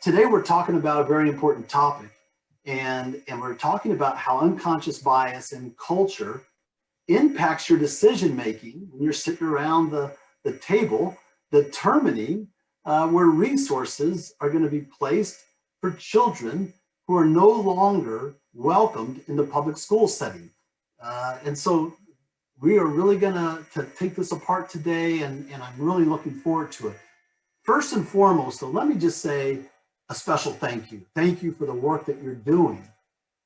Today we're talking about a very important topic, and we're talking about how unconscious bias and culture impacts your decision making when you're sitting around the table determining where resources are going to be placed for children who are no longer welcomed in the public school setting. And so we are really going to take this apart today, and I'm really looking forward to it. First and foremost, so let me just say a special thank you. Thank you for the work that you're doing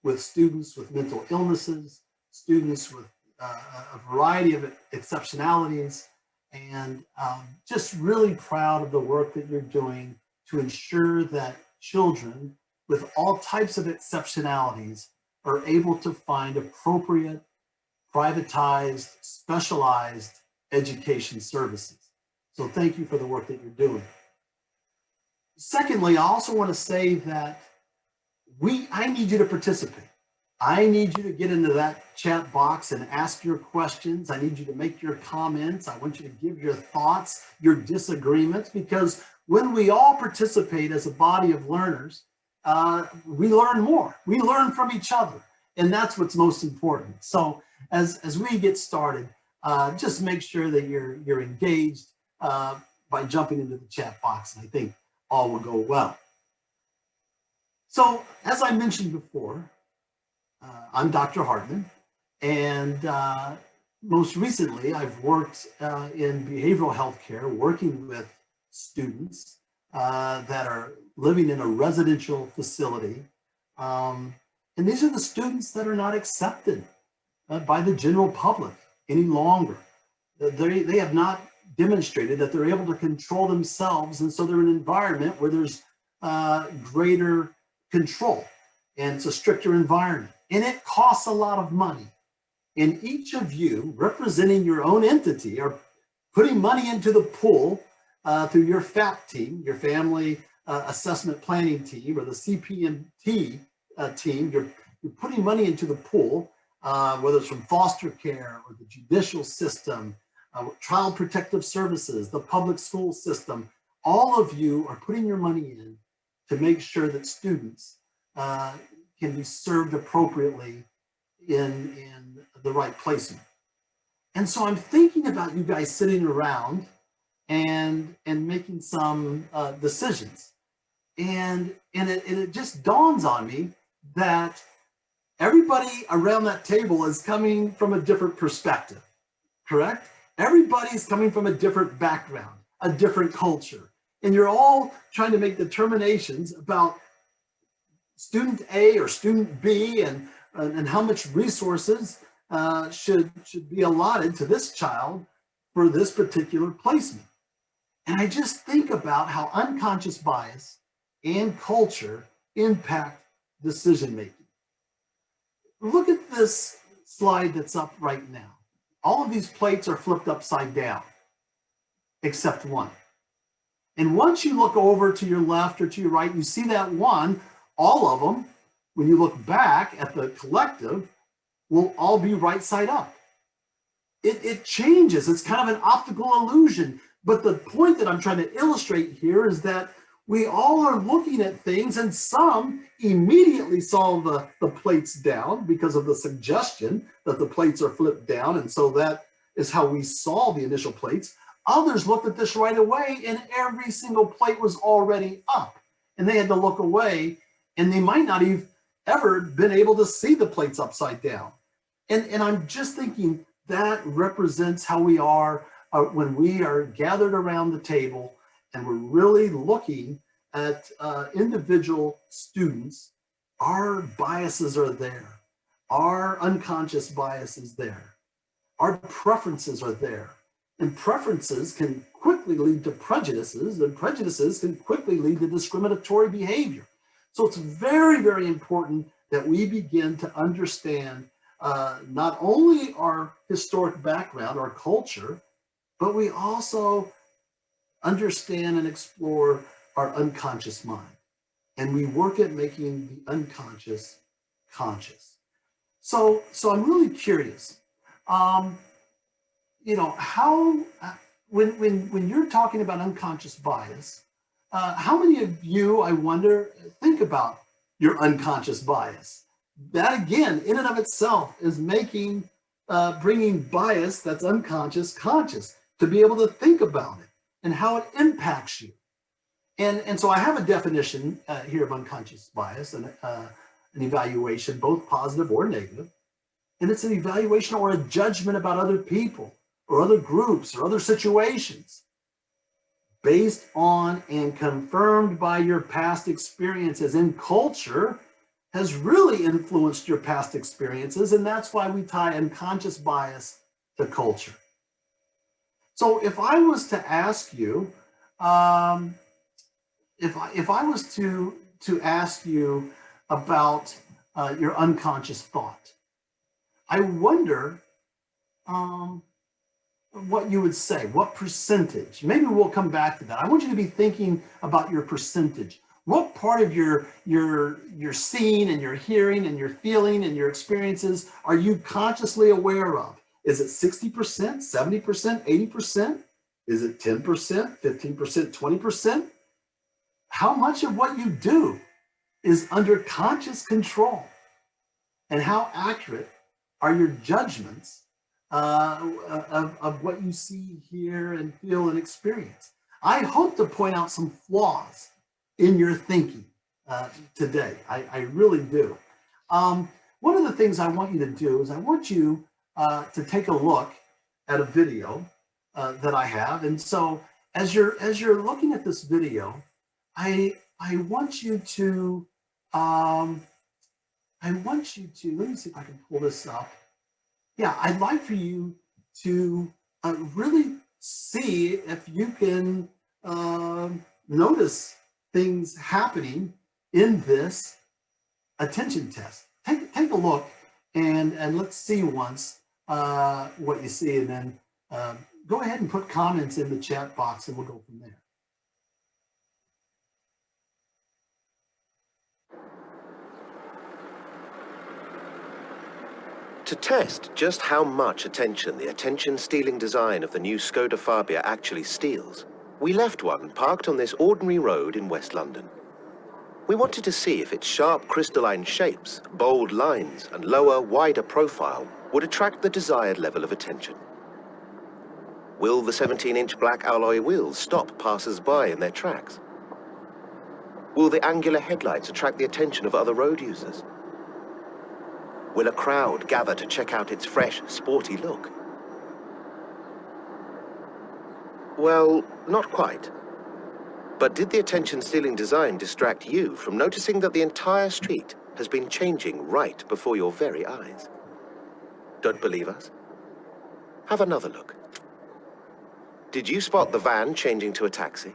with students with mental illnesses, students with a variety of exceptionalities, and just really proud of the work that you're doing to ensure that children with all types of exceptionalities are able to find appropriate, privatized, specialized education services. So thank you for the work that you're doing. Secondly, I also want to say that I need you to participate. I need you to get into that chat box and ask your questions. I need you to make your comments. I want you to give your thoughts, your disagreements, because when we all participate as a body of learners, we learn more. We learn from each other, and that's what's most important. So as we get started, just make sure that you're engaged by jumping into the chat box, and I think all will go well. So as I mentioned before, I'm Dr. Hartman, and most recently I've worked in behavioral health care, working with students that are living in a residential facility. And these are the students that are not accepted by the general public any longer. They have not demonstrated that they're able to control themselves, and so they're in an environment where there's greater control, and it's a stricter environment, and it costs a lot of money. And each of you, representing your own entity, are putting money into the pool through your FAP team, your Family Assessment Planning team, or the CPMT team. You're putting money into the pool, whether it's from foster care or the judicial system, Child Protective Services, the public school system. All of you are putting your money in to make sure that students can be served appropriately in the right placement. And so I'm thinking about you guys sitting around and making some decisions. And it just dawns on me that everybody around that table is coming from a different perspective, correct? Everybody's coming from a different background, a different culture, and you're all trying to make determinations about student A or student B and how much resources should be allotted to this child for this particular placement. And I just think about how unconscious bias and culture impact decision making. Look at this slide that's up right now. All of these plates are flipped upside down, except one. And once you look over to your left or to your right, you see that one, all of them, when you look back at the collective, will all be right side up. It changes. It's kind of an optical illusion. But the point that I'm trying to illustrate here is that we all are looking at things, and some immediately saw the plates down because of the suggestion that the plates are flipped down, and so that is how we saw the initial plates. Others looked at this right away, and every single plate was already up, and they had to look away, and they might not have ever been able to see the plates upside down. And I'm just thinking that represents how we are when we are gathered around the table and we're really looking at individual students. Our biases are there. Our unconscious bias is there. Our preferences are there. And preferences can quickly lead to prejudices, and prejudices can quickly lead to discriminatory behavior. So it's very, very important that we begin to understand not only our historic background, our culture, but we also understand and explore our unconscious mind. And we work at making the unconscious conscious. So I'm really curious, you know, how, when you're talking about unconscious bias, How many of you, I wonder, think about your unconscious bias? That again, in and of itself, is bringing bias that's unconscious conscious, to be able to think about it and how it impacts you. And so I have a definition here of unconscious bias, and an evaluation, both positive or negative. And it's an evaluation or a judgment about other people or other groups or other situations based on and confirmed by your past experiences. And culture has really influenced your past experiences, and that's why we tie unconscious bias to culture. So if I was to ask you, if I was to ask you about your unconscious thought, I wonder what you would say, what percentage. Maybe we'll come back to that. I want you to be thinking about your percentage. What part of your seeing and your hearing and your feeling and your experiences are you consciously aware of? Is it 60%, 70%, 80%? Is it 10%, 15%, 20%? How much of what you do is under conscious control? And how accurate are your judgments of what you see, hear, and feel and experience? I hope to point out some flaws in your thinking today. I really do. One of the things I want you to do is I want you to take a look at a video that I have. And so as you're looking at this video, I want you to let me see if I can pull this up. Yeah, I'd like for you to really see if you can notice things happening in this attention test. Take a look and let's see once what you see, and then go ahead and put comments in the chat box and we'll go from there. To test just how much attention the attention-stealing design of the new Skoda Fabia actually steals, we left one parked on this ordinary road in West London. We wanted to see if its sharp crystalline shapes, bold lines, and lower, wider profile would attract the desired level of attention. Will the 17-inch black alloy wheels stop passers-by in their tracks? Will the angular headlights attract the attention of other road users? Will a crowd gather to check out its fresh, sporty look? Well, not quite. But did the attention-stealing design distract you from noticing that the entire street has been changing right before your very eyes? Don't believe us? Have another look. Did you spot the van changing to a taxi?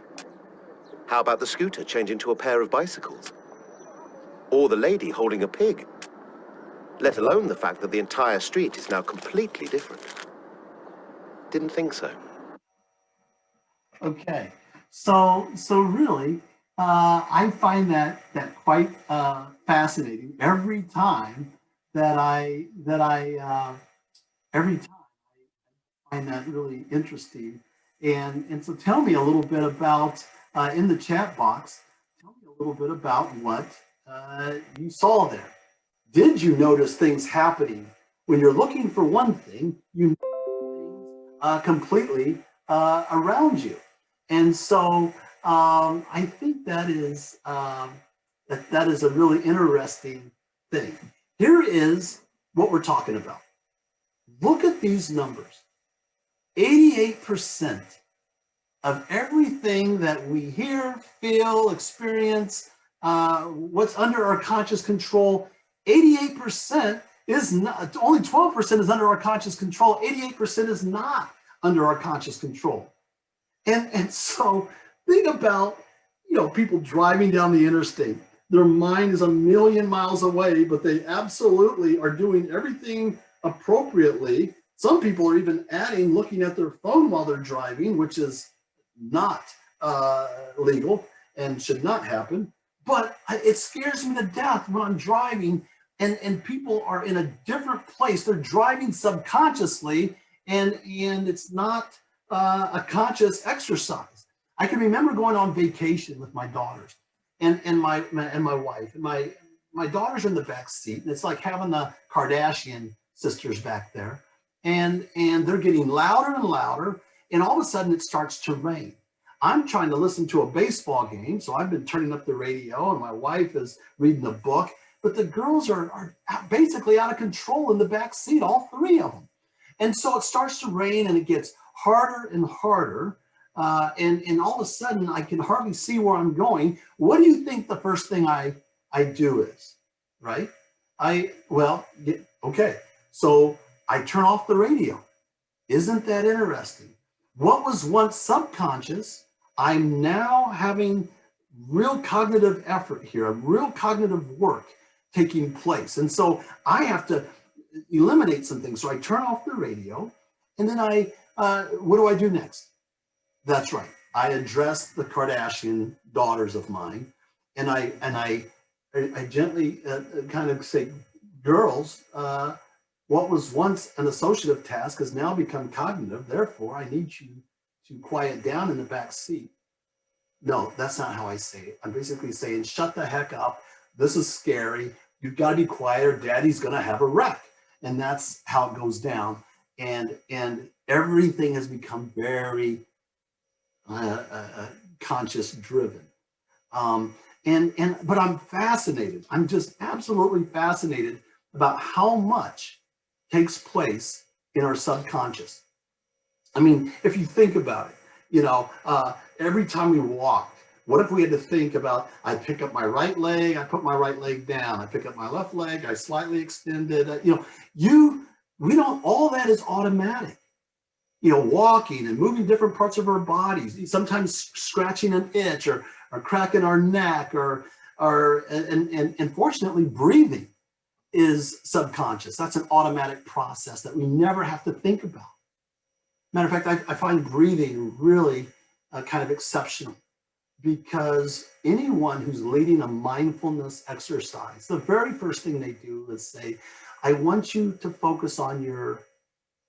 How about the scooter changing to a pair of bicycles? Or the lady holding a pig? Let alone the fact that the entire street is now completely different. Didn't think so. Okay, so really, I find that quite fascinating every time that I find that really interesting. And so tell me a little bit about in the chat box. Tell me a little bit about what you saw there. Did you notice things happening when you're looking for one thing? You notice things completely around you. And so I think that is that is a really interesting thing. Here is what we're talking about. Look at these numbers. 88% of everything that we hear, feel, experience, what's under our conscious control, 88% is not, only 12% is under our conscious control. 88% is not under our conscious control. And so think about, people driving down the interstate. Their mind is a million miles away, but they absolutely are doing everything appropriately. Some people are even looking at their phone while they're driving, which is not legal and should not happen. But it scares me to death when I'm driving and people are in a different place. They're driving subconsciously, and it's not a conscious exercise. I can remember going on vacation with my daughters and my wife. And my daughter's in the back seat, and it's like having the Kardashian sisters back there. And they're getting louder and louder, and all of a sudden it starts to rain. I'm trying to listen to a baseball game, so I've been turning up the radio, and my wife is reading a book, but the girls are basically out of control in the back seat, all three of them. And so it starts to rain, and it gets harder and harder. And all of a sudden, I can hardly see where I'm going. What do you think the first thing I do is, right? Okay. So I turn off the radio. Isn't that interesting? What was once subconscious, I'm now having real cognitive effort here, a real cognitive work taking place. And so I have to eliminate some things. So I turn off the radio, and then what do I do next? That's right. I address the Kardashian daughters of mine, and I gently kind of say, girls, what was once an associative task has now become cognitive. Therefore, I need you to quiet down in the back seat. No, that's not how I say it. I'm basically saying, shut the heck up. This is scary. You've got to be quiet, or Daddy's going to have a wreck. And that's how it goes down. And everything has become very conscious driven. But I'm fascinated. I'm just absolutely fascinated about how much takes place in our subconscious. I mean, if you think about it, every time we walked, what if we had to think about, I pick up my right leg, I put my right leg down, I pick up my left leg, I slightly extend it, all that is automatic. Walking and moving different parts of our bodies, sometimes scratching an itch or cracking our neck and fortunately breathing is subconscious. That's an automatic process that we never have to think about. Matter of fact, I find breathing really kind of exceptional, because anyone who's leading a mindfulness exercise, the very first thing they do is say, I want you to focus on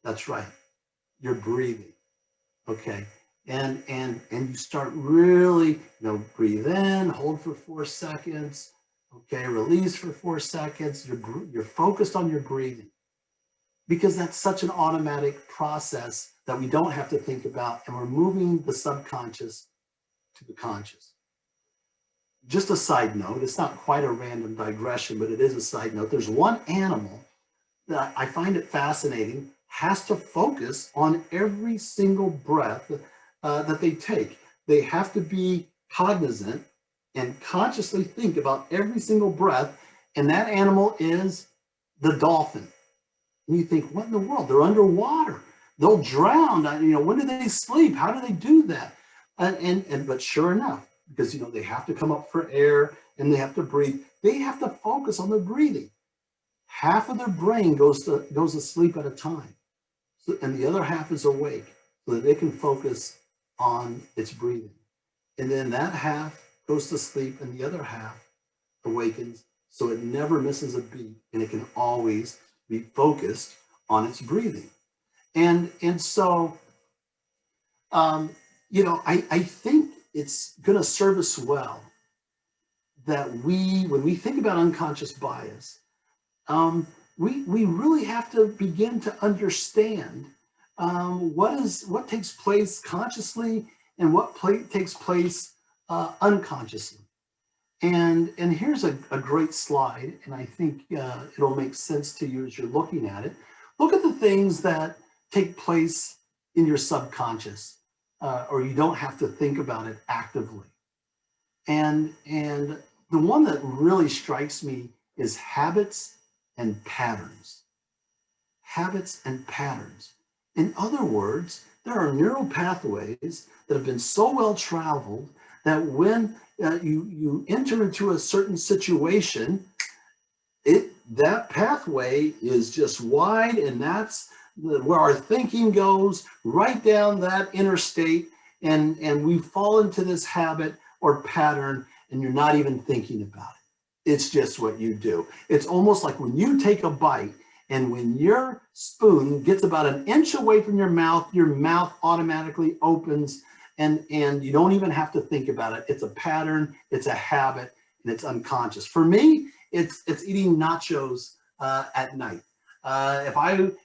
that's right, your breathing. Okay. And you start really, breathe in, hold for 4 seconds. Okay. Release for 4 seconds. You're focused on your breathing, because that's such an automatic process that we don't have to think about. And we're moving the subconscious to the conscious. Just a side note, it's not quite a random digression, but it is a side note. There's one animal that I find it fascinating, has to focus on every single breath that they take. They have to be cognizant and consciously think about every single breath. And that animal is the dolphin. And you think, what in the world? They're underwater. They'll drown. When do they sleep? How do they do that? But sure enough, because they have to come up for air and they have to breathe, they have to focus on their breathing. Half of their brain goes to sleep at a time, and the other half is awake, so that they can focus on its breathing. And then that half goes to sleep, and the other half awakens, so it never misses a beat, and it can always be focused on its breathing. And so, I think it's going to serve us well that when we think about unconscious bias, we really have to begin to understand what takes place consciously and what takes place unconsciously. And here's a great slide, and I think it'll make sense to you as you're looking at it. Look at the things that take place in your subconscious, or you don't have to think about it actively. And the one that really strikes me is habits and patterns. Habits and patterns. In other words, there are neural pathways that have been so well traveled that when you enter into a certain situation, that pathway is just wide, and that's where our thinking goes, right down that interstate, and we fall into this habit or pattern, and you're not even thinking about it. It's just what you do. It's almost like when you take a bite, and when your spoon gets about an inch away from your mouth automatically opens, and you don't even have to think about it. It's a pattern, it's a habit, and it's unconscious. For me, it's eating nachos at night. If I am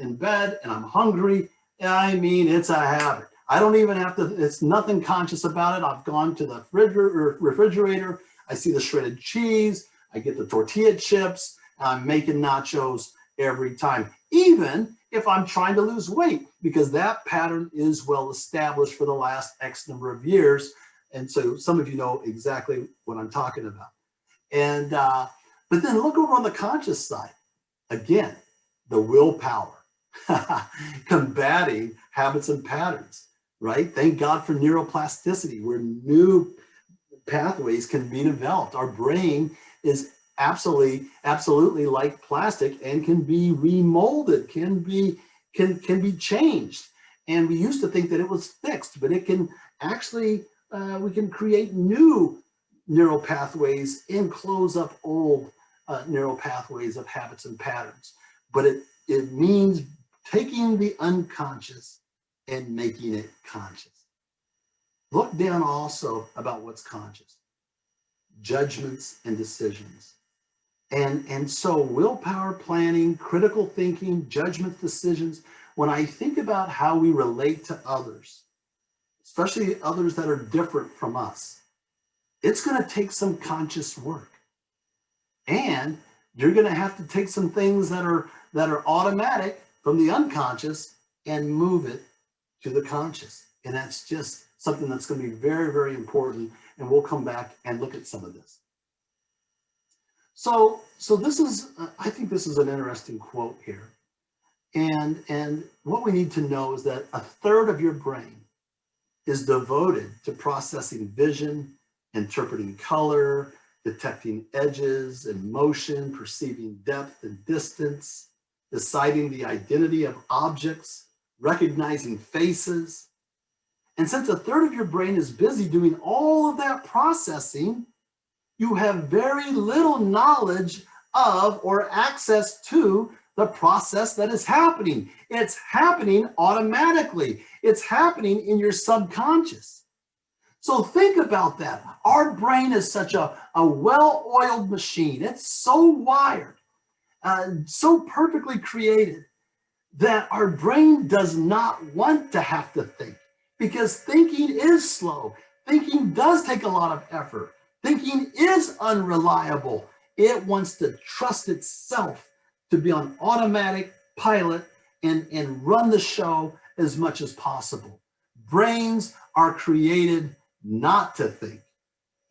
in bed and I'm hungry, I mean, it's a habit. I don't even have to, it's nothing conscious about it. I've gone to the refrigerator, I see the shredded cheese, I get the tortilla chips, I'm making nachos every time, even if I'm trying to lose weight, because that pattern is well established for the last X number of years. And so some of you know exactly what I'm talking about. And, but then look over on the conscious side. Again, the willpower, combating habits and patterns, right? Thank God for neuroplasticity, where new pathways can be developed. Our brain is absolutely like plastic and can be remolded, can be changed. And we used to think that it was fixed, but it can actually, we can create new neural pathways and close up old neural pathways of habits and patterns. But it means taking the unconscious and making it conscious. Look down also about what's conscious: judgments and decisions. And so willpower, planning, critical thinking, judgments, decisions, when I think about how we relate to others, especially others that are different from us, it's going to take some conscious work. And you're going to have to take some things that are automatic from the unconscious and move it to the conscious. And that's just something that's going to be very, very important. And we'll come back and look at some of this. So this is, I think this is an interesting quote here. And what we need to know is that 1/3 of your brain is devoted to processing vision, interpreting color, detecting edges and motion, perceiving depth and distance, deciding the identity of objects, recognizing faces. And since 1/3 of your brain is busy doing all of that processing, you have very little knowledge of or access to the process that is happening. It's happening automatically. It's happening in your subconscious. So think about that. Our brain is such a well-oiled machine. It's so wired, so perfectly created, that our brain does not want to have to think, because thinking is slow. Thinking does take a lot of effort. Thinking is unreliable. It wants to trust itself to be on automatic pilot and run the show as much as possible. Brains are created not to think.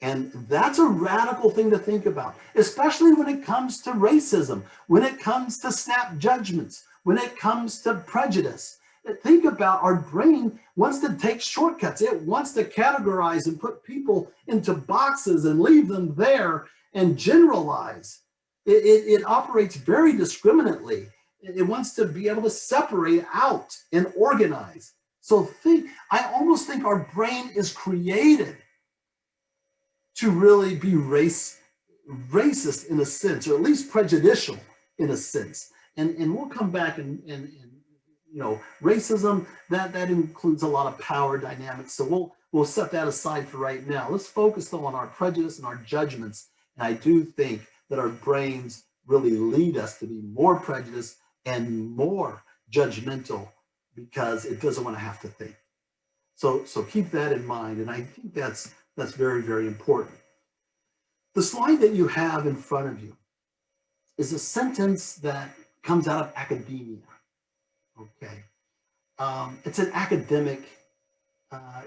And that's a radical thing to think about, especially when it comes to racism, when it comes to snap judgments, when it comes to prejudice. Think about, our brain wants to take shortcuts. It wants to categorize and put people into boxes and leave them there and generalize. It operates very discriminately. It wants to be able to separate out and organize. So I almost think our brain is created to really be racist in a sense, or at least prejudicial in a sense. And we'll come back and you know, racism, that includes a lot of power dynamics. So we'll set that aside for right now. Let's focus though on our prejudice and our judgments. And I do think that our brains really lead us to be more prejudiced and more judgmental, because it doesn't want to have to think. So keep that in mind. And I think that's very, very important. The slide that you have in front of you is a sentence that comes out of academia. Okay, it's an academic,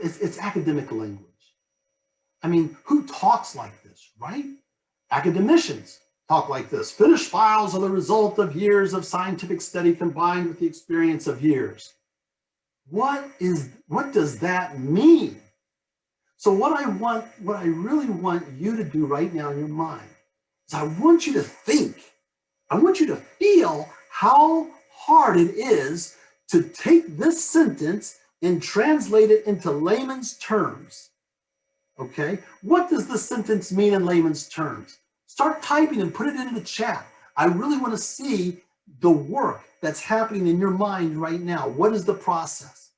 it's academic language. I mean, who talks like this, right? Academicians talk like this. Finished files are the result of years of scientific study combined with the experience of years. What does that mean? So what I really want you to do right now in your mind is I want you to think. I want you to feel how hard it is to take this sentence and translate it into layman's terms. Okay, what does this sentence mean in layman's terms? Start typing and put it into the chat. I really want to see the work that's happening in your mind right now. What is the process?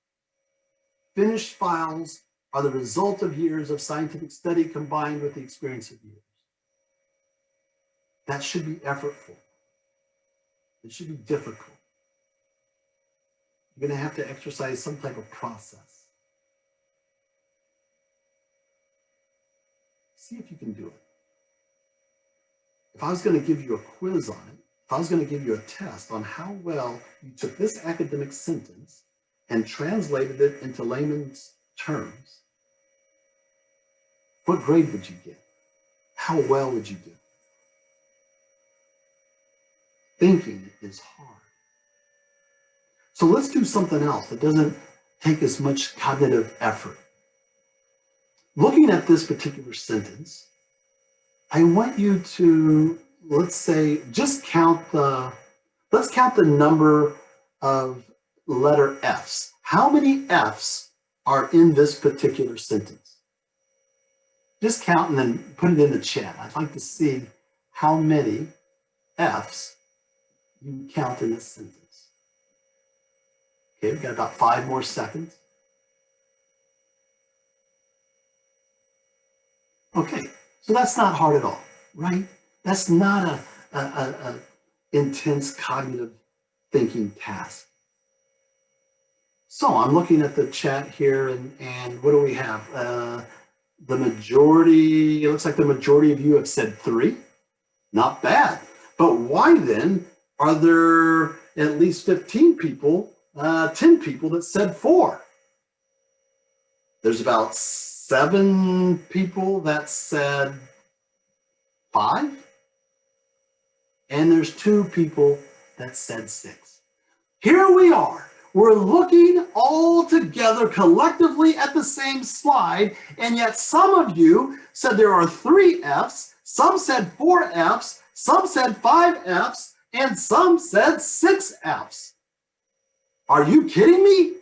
finished files are the result of years of scientific study combined with the experience of years. That should be effortful. It should be difficult. You're going to have to exercise some type of process. See if you can do it. If I was going to give you a quiz on it, if I was going to give you a test on how well you took this academic sentence and translated it into layman's terms, what grade would you get? How well would you do? Thinking is hard. So let's do something else that doesn't take as much cognitive effort. Looking at this particular sentence, I want you to, let's say, just let's count the number of letter Fs. How many Fs are in this particular sentence? Just count and then put it in the chat. I'd like to see how many Fs you count in this sentence. Okay, we've got about 5 more seconds. Okay, so that's not hard at all, right? That's not a intense cognitive thinking task. So I'm looking at the chat here, and what do we have? The majority, it looks like the majority of you have said 3. Not bad. But why then are there at least 15 people, 10 people that said 4? There's about 7 people that said 5. And there's 2 people that said 6. Here we are. We're looking all together collectively at the same slide, and yet some of you said there are 3 Fs, some said 4 Fs, some said 5 Fs, and some said 6 Fs. Are you kidding me?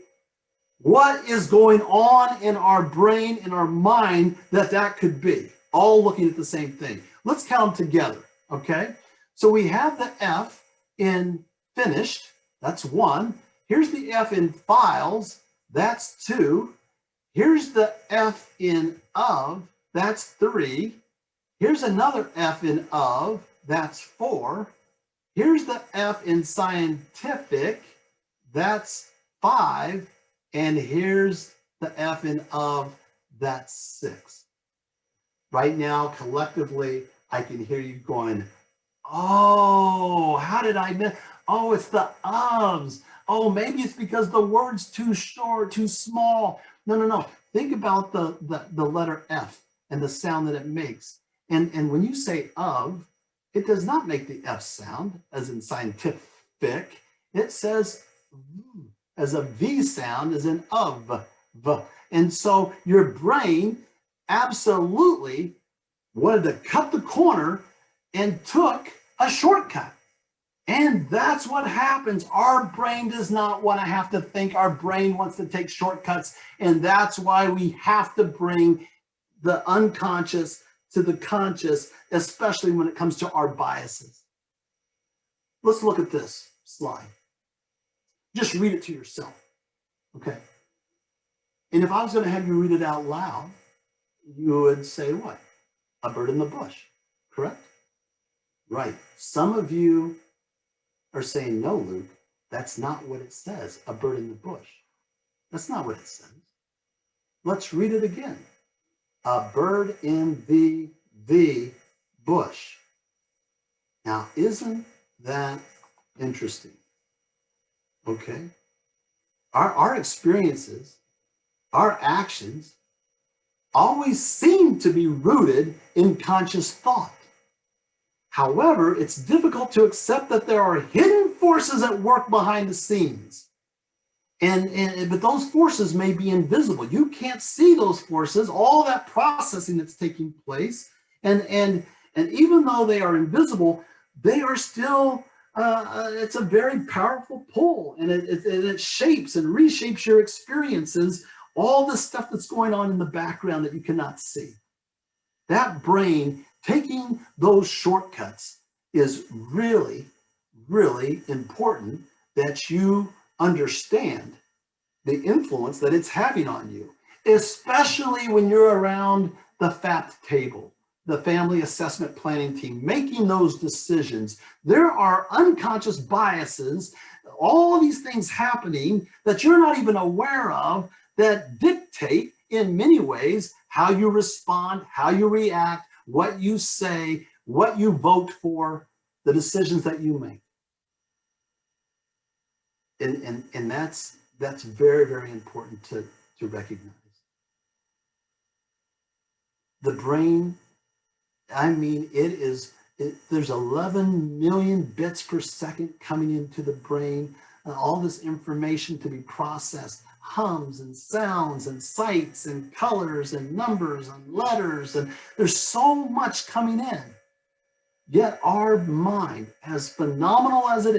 What is going on in our brain, in our mind, that could be? All looking at the same thing. Let's count them together, okay? So we have the F in finished, that's 1. Here's the F in files, that's 2. Here's the F in of, that's 3. Here's another F in of, that's 4. Here's the F in scientific, that's 5. And here's the F in of, that's 6. Right now, collectively, I can hear you going, oh, how did I miss? Oh, it's the ofs. Oh, maybe it's because the word's too short, too small. No. Think about the letter F and the sound that it makes. And when you say of, it does not make the F sound, as in scientific. It says as a V sound, as in of. And so your brain absolutely wanted to cut the corner and took a shortcut. And that's what happens. Our brain does not want to have to think. Our brain wants to take shortcuts. And that's why we have to bring the unconscious to the conscious, especially when it comes to our biases. Let's look at this slide. Just read it to yourself, okay? And if I was going to have you read it out loud, you would say what? A bird in the bush, correct? Right. Some of you are saying, no, Luke, that's not what it says, a bird in the bush. That's not what it says. Let's read it again. A bird in the bush. Now, isn't that interesting? Okay. Our experiences, our actions always seem to be rooted in conscious thought. However, it's difficult to accept that there are hidden forces at work behind the scenes. But those forces may be invisible. You can't see those forces, all that processing that's taking place. And even though they are invisible, they are still, it's a very powerful pull, and it shapes and reshapes your experiences, all the stuff that's going on in the background that you cannot see. That brain taking those shortcuts is really, really important that you understand the influence that it's having on you, especially when you're around the FAPT table, the family assessment planning team, making those decisions. There are unconscious biases, all these things happening that you're not even aware of that dictate in many ways how you respond, how you react, what you say, what you vote for, the decisions that you make. And that's very, very important to recognize. The brain, I mean, there's 11 million bits per second coming into the brain, all this information to be processed, hums and sounds and sights and colors and numbers and letters, and there's so much coming in. Yet our mind, as phenomenal as it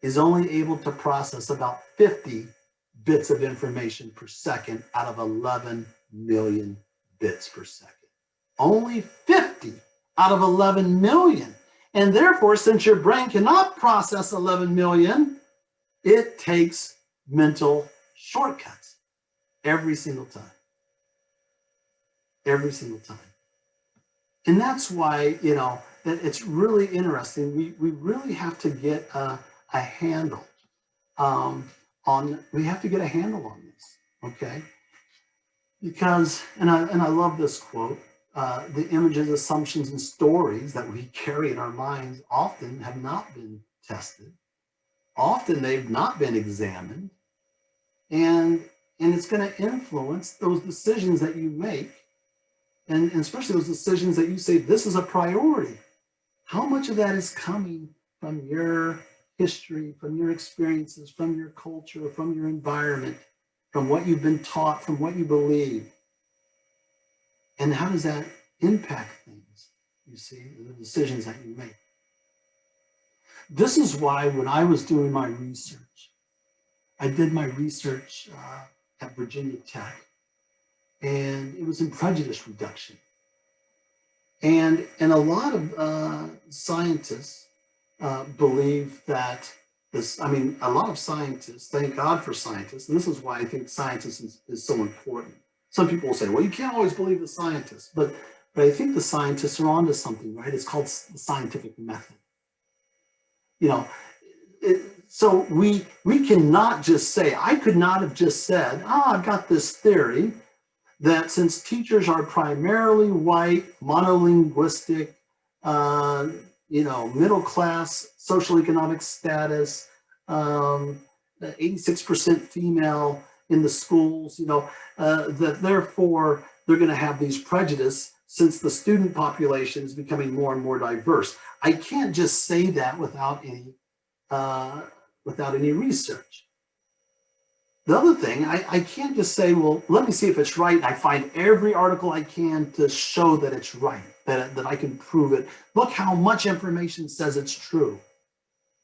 is only able to process about 50 bits of information per second out of 11 million bits per second. Only 50 out of 11 million. And therefore, since your brain cannot process 11 million, it takes mental shortcuts every single time. Every single time. And that's why, it's really interesting. We really have to get a handle we have to get a handle on this, okay? Because, and I love this quote, the images, assumptions, and stories that we carry in our minds often have not been tested. Often they've not been examined. And it's going to influence those decisions that you make, and especially those decisions that you say, this is a priority. How much of that is coming from your history, from your experiences, from your culture, from your environment, from what you've been taught, from what you believe? And how does that impact things, you see, the decisions that you make? This is why when I was doing my research, I did my research at Virginia Tech, and it was in prejudice reduction. And a lot of scientists believe that a lot of scientists, thank God for scientists, and this is why I think scientists is so important. Some people will say, well, you can't always believe the scientists, but I think the scientists are onto something, right? It's called the scientific method. So we cannot just say, I could not have just said, I've got this theory that since teachers are primarily white, monolinguistic, middle class, social economic status, 86% female in the schools, that therefore they're going to have these prejudice since the student population is becoming more and more diverse. I can't just say that without any research. The other thing, I can't just say, well, let me see if it's right. I find every article I can to show that it's right, that I can prove it. Look how much information says it's true.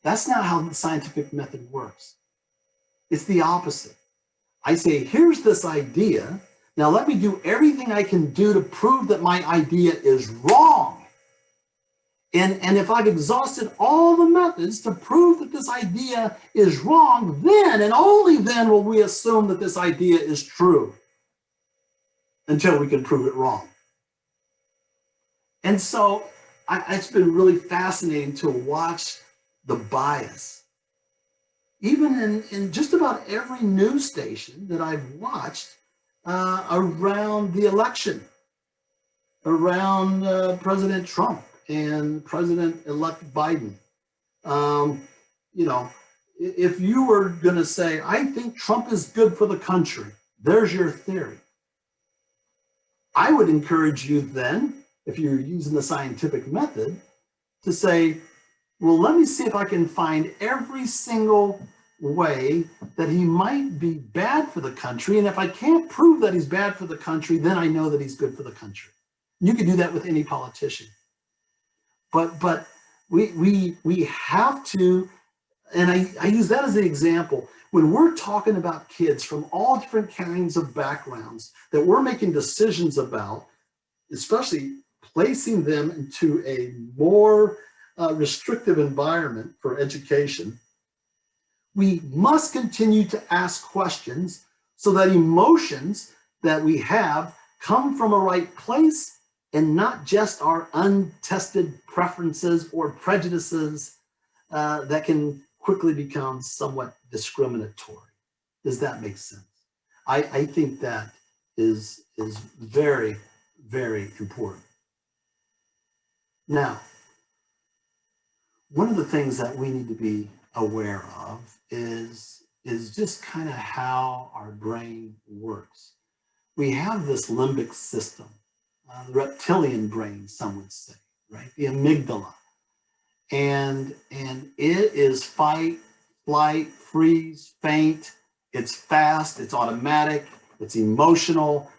That's not how the scientific method works. It's the opposite. I say, here's this idea. Now let me do everything I can do to prove that my idea is wrong. And if I've exhausted all the methods to prove that this idea is wrong, then and only then will we assume that this idea is true until we can prove it wrong. And so it's been really fascinating to watch the bias. Even in just about every news station that I've watched around the election, around President Trump and President-elect Biden. If you were going to say, I think Trump is good for the country, there's your theory. I would encourage you then, if you're using the scientific method, to say, well, let me see if I can find every single way that he might be bad for the country. And if I can't prove that he's bad for the country, then I know that he's good for the country. You can do that with any politician. But we have to, and I use that as an example, when we're talking about kids from all different kinds of backgrounds that we're making decisions about, especially placing them into a more restrictive environment for education, We must continue to ask questions so that emotions that we have come from a right place and not just our untested preferences or prejudices that can quickly become somewhat discriminatory. Does that make sense? I think that is very, very important. Now, one of the things that we need to be aware of is just kind of how our brain works. We have this limbic system, the reptilian brain, some would say, right? The amygdala. And it is fight, flight, freeze, faint. It's fast, it's automatic, it's emotional.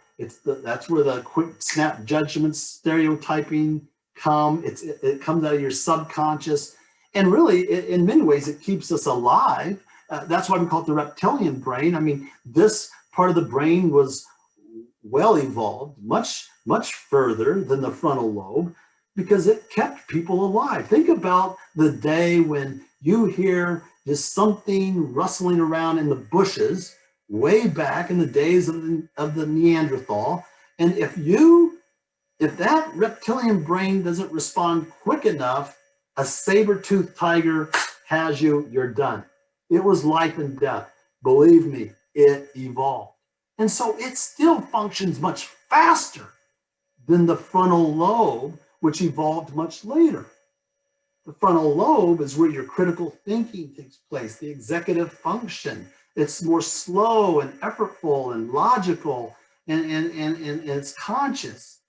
That's where the quick snap judgments, stereotyping come. It comes out of your subconscious. And really, in many ways, it keeps us alive. That's why we call it the reptilian brain. I mean, this part of the brain was well evolved, much further than the frontal lobe, because it kept people alive. Think about the day when you hear just something rustling around in the bushes way back in the days of the Neanderthal. And if that reptilian brain doesn't respond quick enough, a saber-toothed tiger has you, you're done. It was life and death. Believe me, it evolved. And so it still functions much faster than the frontal lobe, which evolved much later. The frontal lobe is where your critical thinking takes place, the executive function. It's more slow and effortful and logical, and it's conscious.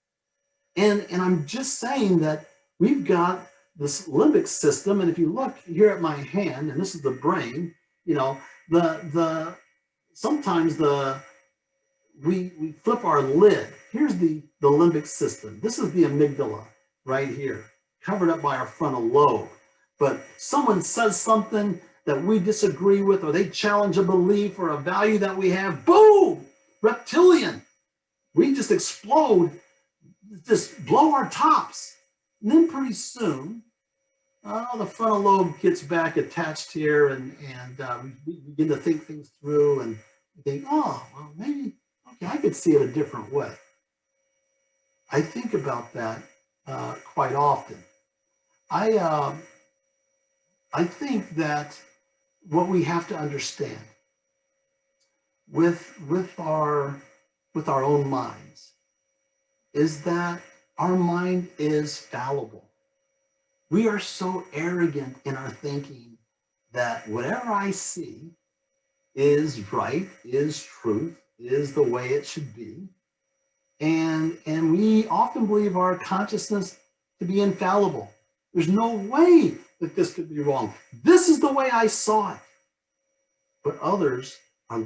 And I'm just saying that we've got this limbic system, and if you look here at my hand, and this is the brain, you know, sometimes we flip our lid. Here's the limbic system. This is the amygdala right here, covered up by our frontal lobe. But someone says something that we disagree with, or they challenge a belief or a value that we have, boom, reptilian. We just explode, just blow our tops. And then pretty soon, the frontal lobe gets back attached here, and we begin to think things through and think, oh, well, maybe, okay, I could see it a different way. I think about that quite often. I think that what we have to understand with our own minds is that our mind is fallible. We are so arrogant in our thinking that whatever I see is right, is truth, is the way it should be. And we often believe our consciousness to be infallible. There's no way that this could be wrong. This is the way I saw it. But others are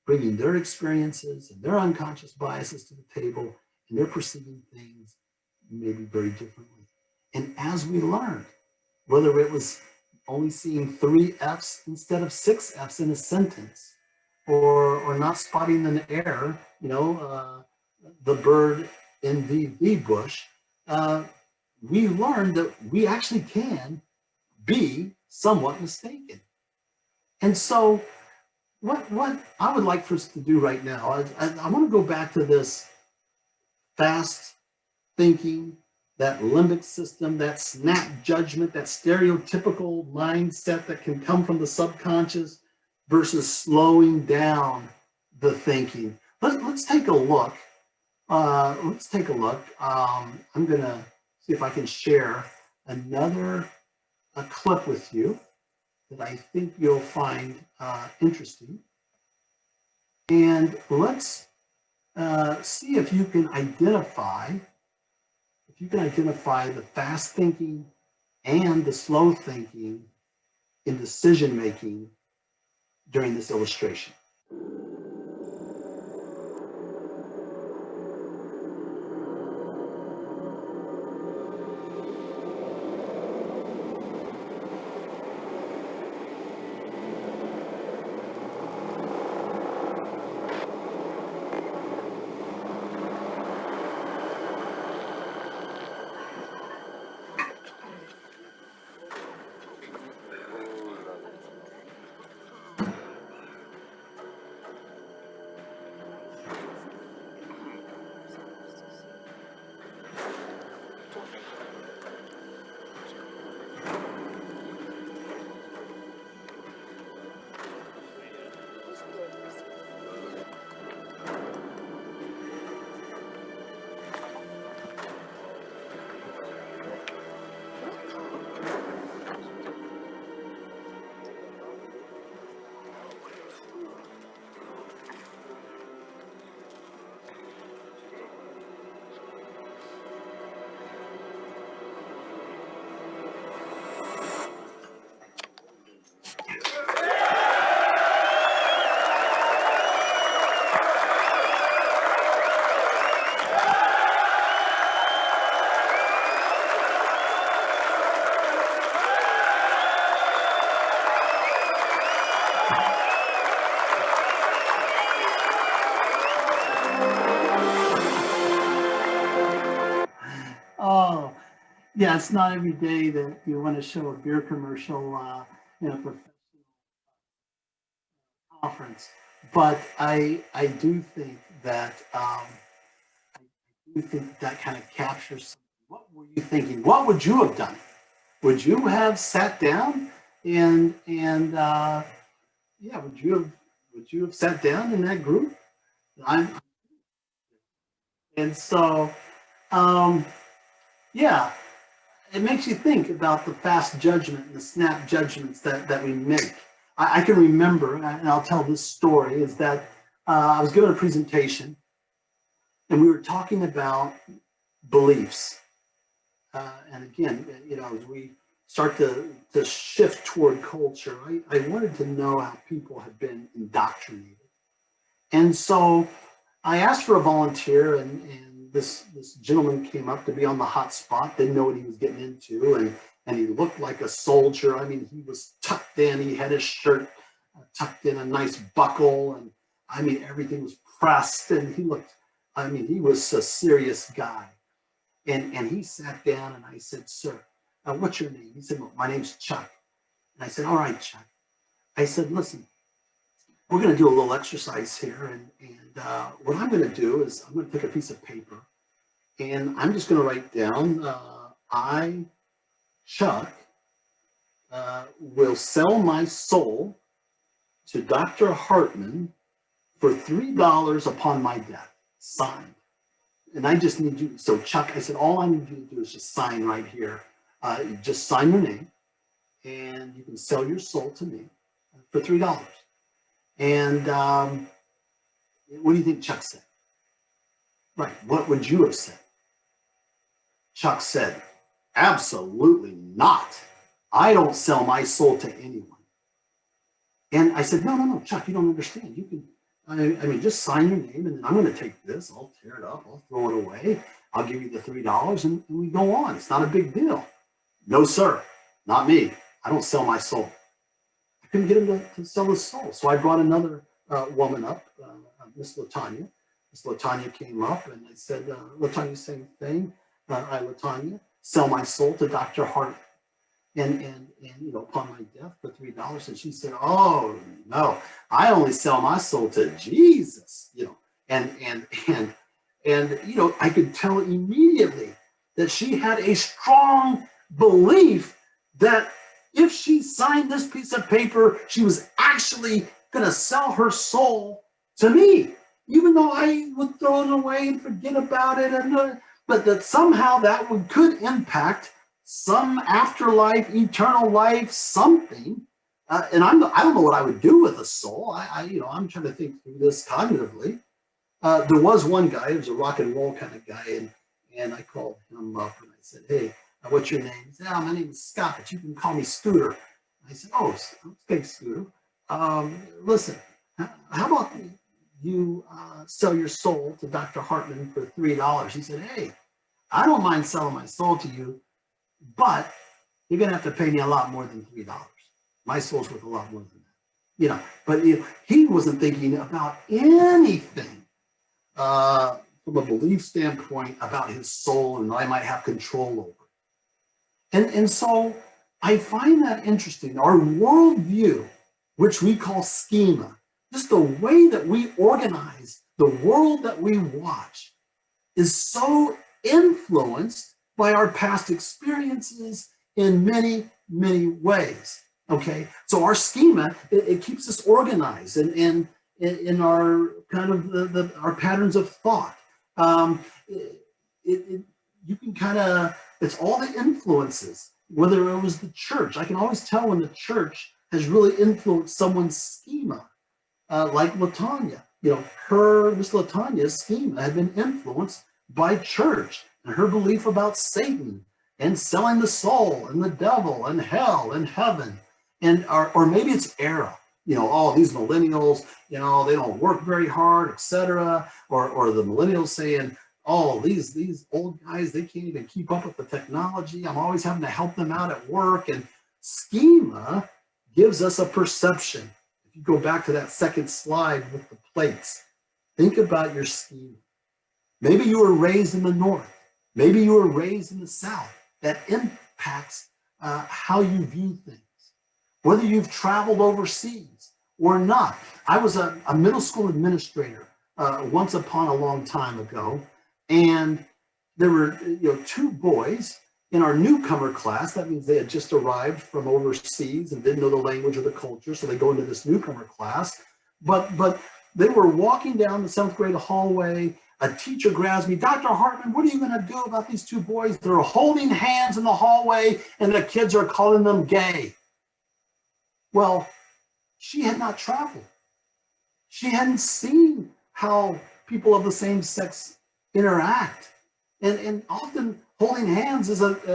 bringing their experiences and their unconscious biases to the table, and they're perceiving things maybe very differently. And as we learned, whether it was only seeing 3 F's instead of 6 F's in a sentence, or not spotting an error, the bird in the bush, we learned that we actually can be somewhat mistaken. And so what I would like for us to do right now, I want to go back to this fast thinking, that limbic system, that snap judgment, that stereotypical mindset that can come from the subconscious versus slowing down the thinking. Let's take a look. I'm going to see if I can share another clip with you that I think you'll find interesting. And let's see if you can identify the fast thinking and the slow thinking in decision making during this illustration. Yeah, it's not every day that you want to show a beer commercial in a professional conference, but I do think that that kind of captures something. What were you thinking? What would you have done? Would you have sat down and yeah, would you have sat down in that group? I'm and so um, yeah, it makes you think about the fast judgment and the snap judgments that we make. I can remember, and I'll tell this story, is that I was giving a presentation and we were talking about beliefs. And again, as we start to shift toward culture, I wanted to know how people have been indoctrinated. And so I asked for a volunteer, and this gentleman came up to be on the hot spot, didn't know what he was getting into, and he looked like a soldier. I mean, he was tucked in, he had his shirt tucked in, a nice buckle, and I mean, everything was pressed, and he was a serious guy. And he sat down, and I said, "Sir, what's your name?" He said, "Well, my name's Chuck." And I said, "All right, Chuck." I said, "Listen, we're going to do a little exercise here. And what I'm going to do is I'm going to take a piece of paper and I'm just going to write down, I, Chuck, will sell my soul to Dr. Hartman for $3 upon my death, signed." And I just need you. So Chuck, I said, all I need you to do is just sign right here. Just sign your name and you can sell your soul to me for $3. And what do you think Chuck said? Right. What would you have said? Chuck said, "Absolutely not. I don't sell my soul to anyone." And I said, no, Chuck, you don't understand. You can, I mean, just sign your name, and then I'm going to take this, I'll tear it up, I'll throw it away, I'll give you the $3, and we go on. It's not a big deal. "No, sir, not me. I don't sell my soul." I couldn't get him to sell his soul. So I brought another woman up, Miss Latanya. Miss Latanya came up, and I said, "Latanya, same thing. I, Latanya, sell my soul to Dr. Hart, and upon my death for $3." And she said, "Oh no, I only sell my soul to Jesus." And I could tell immediately that she had a strong belief that if she signed this piece of paper, she was actually going to sell her soul to me, even though I would throw it away and forget about it. But that somehow that could impact some afterlife, eternal life, something. And I don't know what I would do with a soul. I'm trying to think through this cognitively. There was one guy, he was a rock and roll kind of guy, and I called him up and I said, "Hey, what's your name?" He said, "Oh, my name is Scott, but you can call me Scooter." I said, "Oh, okay, Scooter. Listen, how about you sell your soul to Dr. Hartman for $3? He said, "Hey, I don't mind selling my soul to you, but you're going to have to pay me a lot more than $3. My soul's worth a lot more than that." But he wasn't thinking about anything from a belief standpoint about his soul and I might have control over. And so I find that interesting. Our worldview, which we call schema, just the way that we organize the world that we watch, is so influenced by our past experiences in many, many ways. Okay, so our schema, it keeps us organized and in our kind of our patterns of thought. You can kind of, it's all the influences, whether it was the church. I can always tell when the church has really influenced someone's schema, like Latanya. Miss Latanya's schema had been influenced by church and her belief about Satan and selling the soul and the devil and hell and heaven. Or maybe it's era. These millennials, they don't work very hard, etc. Or the millennials saying, "Oh, these old guys, they can't even keep up with the technology. I'm always having to help them out at work." And schema gives us a perception. If you go back to that second slide with the plates, think about your schema. Maybe you were raised in the North. Maybe you were raised in the South. that impacts how you view things, whether you've traveled overseas or not. I was a middle school administrator once upon a long time ago, and there were two boys in our newcomer class. That means they had just arrived from overseas and didn't know the language or the culture, so they go into this newcomer class. But they were walking down the 7th grade hallway. A teacher grabs me, Dr. Hartman, what are you going to do about these two boys? They're holding hands in the hallway and the kids are calling them gay. Well, she had not traveled. She hadn't seen how people of the same sex interact. And often holding hands is at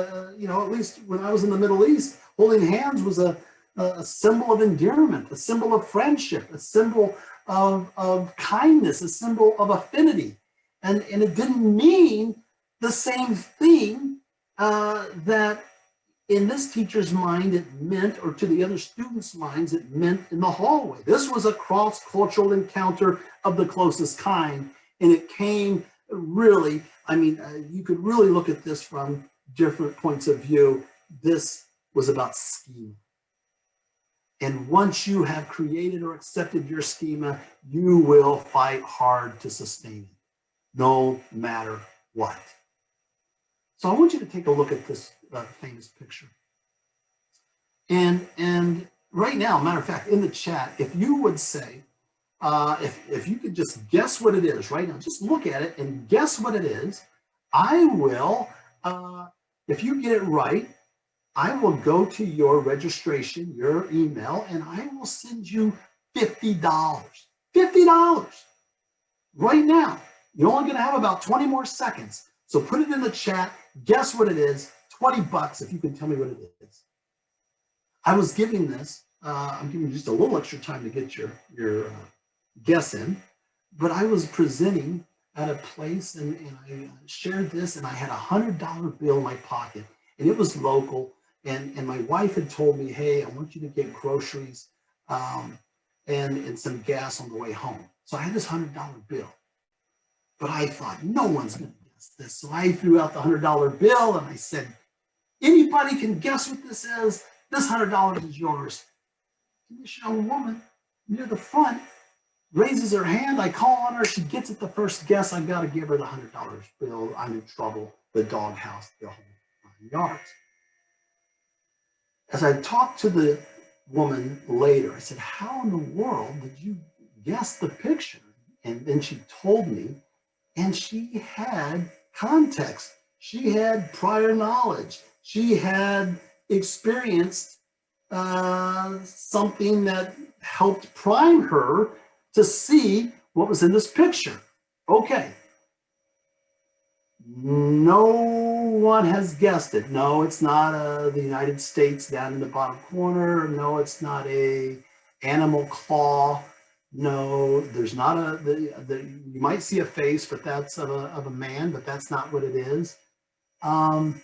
least when I was in the Middle East, holding hands was a symbol of endearment, a symbol of friendship, a symbol of kindness, a symbol of affinity. And it didn't mean the same thing that in this teacher's mind it meant, or to the other students' minds it meant in the hallway. This was a cross-cultural encounter of the closest kind, and it came really, you could really look at this from different points of view. This was about schema. And once you have created or accepted your schema, you will fight hard to sustain it, no matter what. So I want you to take a look at this famous picture. And right now, matter of fact, in the chat, if you would say, if you could just guess what it is right now, just look at it and guess what it is. I will, if you get it right, I will go to your registration, your email, and I will send you $50. $50 right now. You're only going to have about 20 more seconds. So put it in the chat. Guess what it is. $20 if you can tell me what it is. I was giving this. I'm giving you just a little extra time to get your guess in. But I was presenting at a place, and I shared this, and I had a $100 bill in my pocket, and it was local. And my wife had told me, hey, I want you to get groceries and some gas on the way home. So I had this $100 bill. But I thought, no one's going to guess this. So I threw out the $100 bill and I said, anybody can guess what this is? This $100 is yours. And this young woman near the front raises her hand. I call on her. She gets it the first guess. I've got to give her the $100 bill. I'm in trouble. The doghouse, the whole 9 yards. As I talked to the woman later, I said, how in the world did you guess the picture? And then she told me, and she had context. She had prior knowledge. She had experienced something that helped prime her to see what was in this picture. Okay. No one has guessed it. No, it's not the United States down in the bottom corner. No, it's not a animal claw. No, there's not you might see a face, but that's of a man, but that's not what it is. Well,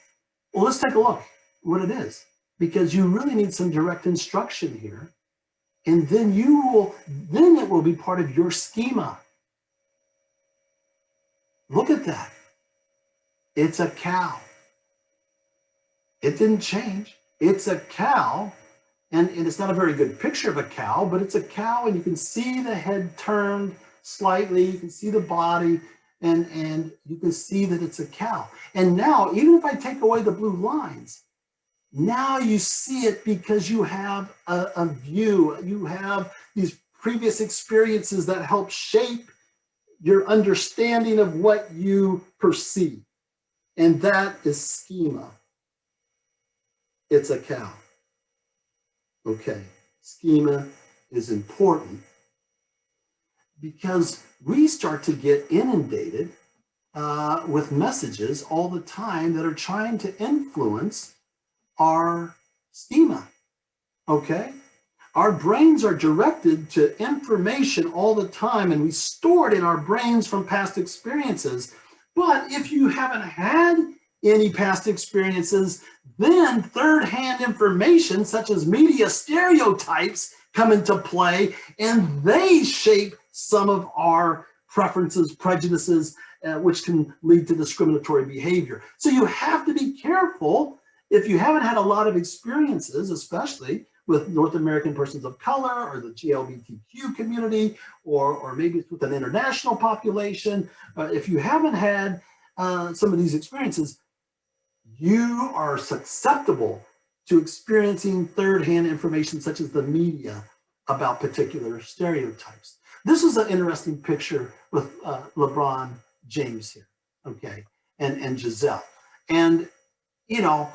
let's take a look what it is, because you really need some direct instruction here. And then it will be part of your schema. Look at that. It's a cow. It didn't change. It's a cow. And it's not a very good picture of a cow, but it's a cow, and you can see the head turned slightly. You can see the body, and you can see that it's a cow. And now, even if I take away the blue lines, now you see it because you have a view. You have these previous experiences that help shape your understanding of what you perceive. And that is schema. It's a cow. Okay, schema is important because we start to get inundated with messages all the time that are trying to influence our schema, okay? Our brains are directed to information all the time, and we store it in our brains from past experiences. But if you haven't had any past experiences, then third-hand information such as media stereotypes come into play, and they shape some of our preferences, prejudices, which can lead to discriminatory behavior. So you have to be careful if you haven't had a lot of experiences, especially with North American persons of color or the GLBTQ community, or maybe it's with an international population. If you haven't had some of these experiences, you are susceptible to experiencing third-hand information such as the media about particular stereotypes. This is an interesting picture with LeBron James here, okay, and Giselle. And, you know,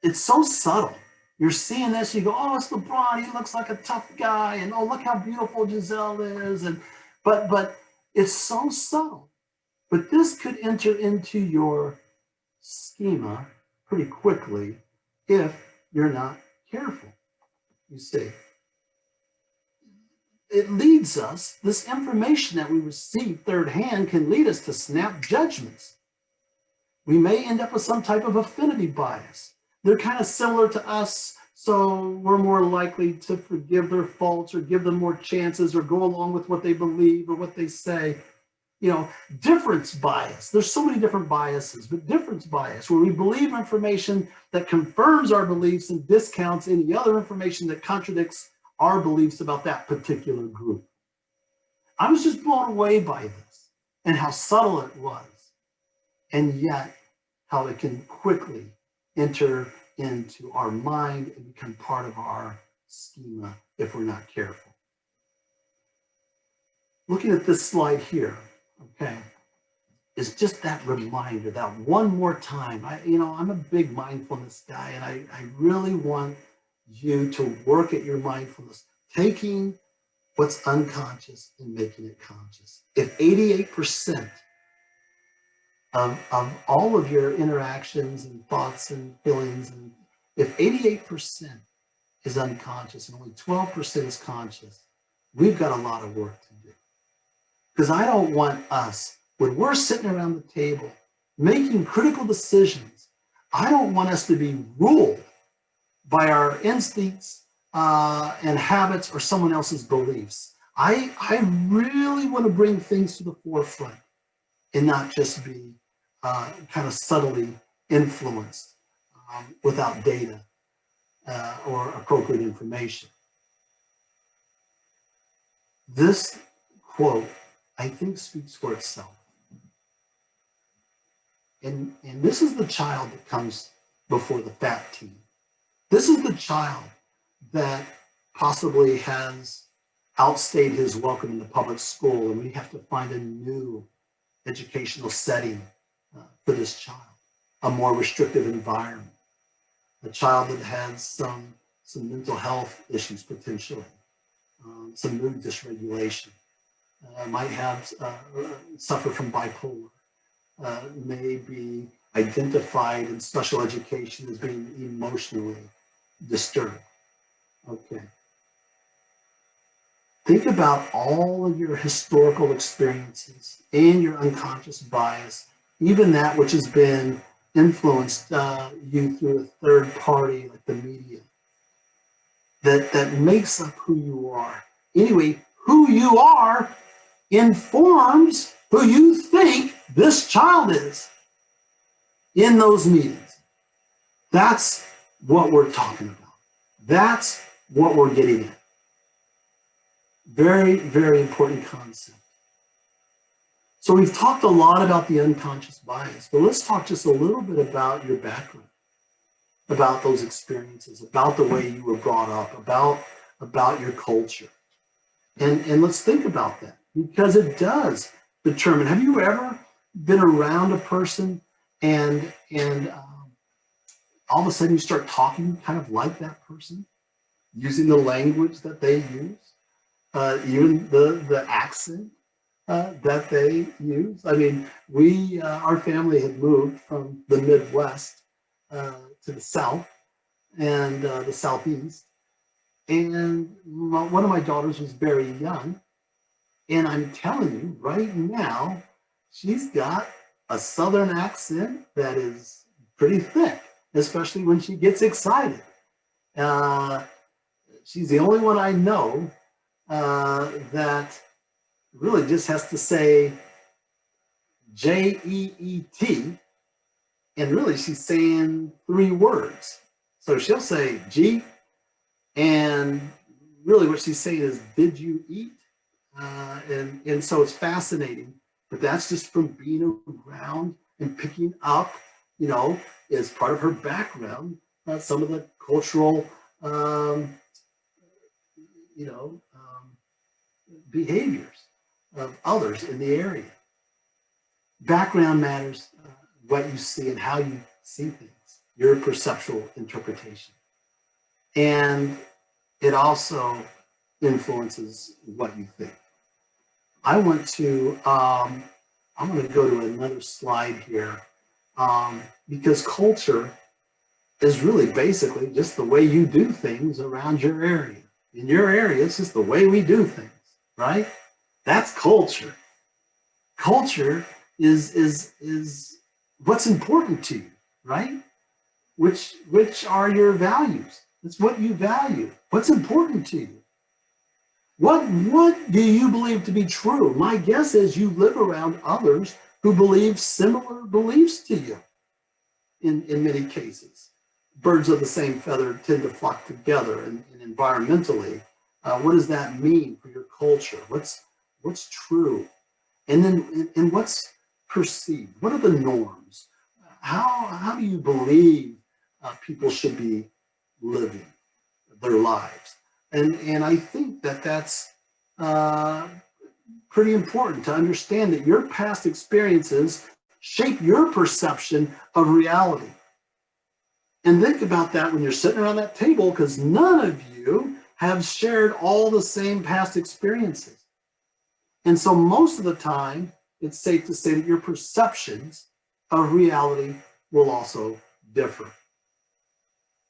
it's so subtle. You're seeing this, you go, oh, it's LeBron, he looks like a tough guy, and oh, look how beautiful Giselle is. And but it's so subtle. But this could enter into your schema pretty quickly if you're not careful, you see. It leads us, this information that we receive third hand can lead us to snap judgments. We may end up with some type of affinity bias. They're kind of similar to us, so we're more likely to forgive their faults or give them more chances or go along with what they believe or what they say. You know, difference bias. There's so many different biases, but difference bias, where we believe information that confirms our beliefs and discounts any other information that contradicts our beliefs about that particular group. I was just blown away by this and how subtle it was, and yet how it can quickly enter into our mind and become part of our schema if we're not careful. Looking at this slide here, okay, is just that reminder, that one more time. I'm a big mindfulness guy, and I really want you to work at your mindfulness, taking what's unconscious and making it conscious. If 88% of all of your interactions and thoughts and feelings, and if 88% is unconscious and only 12% is conscious, we've got a lot of work to do. Because I don't want us, when we're sitting around the table making critical decisions, I don't want us to be ruled by our instincts and habits or someone else's beliefs. I really want to bring things to the forefront and not just be kind of subtly influenced without data or appropriate information. This quote, I think, speaks for itself. And this is the child that comes before the fat teen. This is the child that possibly has outstayed his welcome in the public school, and we have to find a new educational setting for this child, a more restrictive environment, a child that has some mental health issues potentially, some mood dysregulation, might have suffer from bipolar, may be identified in special education as being emotionally disturbed. Okay. Think about all of your historical experiences and your unconscious bias, even that which has been influenced you through a third party like the media, that makes up who you are. Anyway, who you are informs who you think this child is in those meetings. That's what we're talking about. That's what we're getting at. Very, very important concept. So we've talked a lot about the unconscious bias, but let's talk just a little bit about your background, about those experiences, about the way you were brought up, about your culture. And let's think about that, because it does determine. Have you ever been around a person and all of a sudden you start talking kind of like that person, using the language that they use, even the accent that they use? I mean, our family had moved from the Midwest to the South and the Southeast. And one of my daughters was very young. And I'm telling you right now, she's got a Southern accent that is pretty thick, especially when she gets excited. She's the only one I know that really just has to say Jeet. And really, she's saying three words. So she'll say G, and really what she's saying is, did you eat? And so it's fascinating, but that's just from being around and picking up, you know, as part of her background, some of the cultural, you know, behaviors of others in the area. Background matters, what you see and how you see things, your perceptual interpretation. And it also influences what you think. I want to, I'm going to go to another slide here, because culture is really basically just the way you do things around your area. In your area, it's just the way we do things, right? That's culture. Culture is what's important to you, right? Which are your values? It's what you value. What's important to you? What do you believe to be true? My guess is you live around others who believe similar beliefs to you in many cases. Birds of the same feather tend to flock together, and environmentally, what does that mean for your culture? What's true? And then and what's perceived? What are the norms? How do you believe people should be living their lives? And I think that's pretty important to understand that your past experiences shape your perception of reality. And think about that when you're sitting around that table, because none of you have shared all the same past experiences. And so most of the time, it's safe to say that your perceptions of reality will also differ.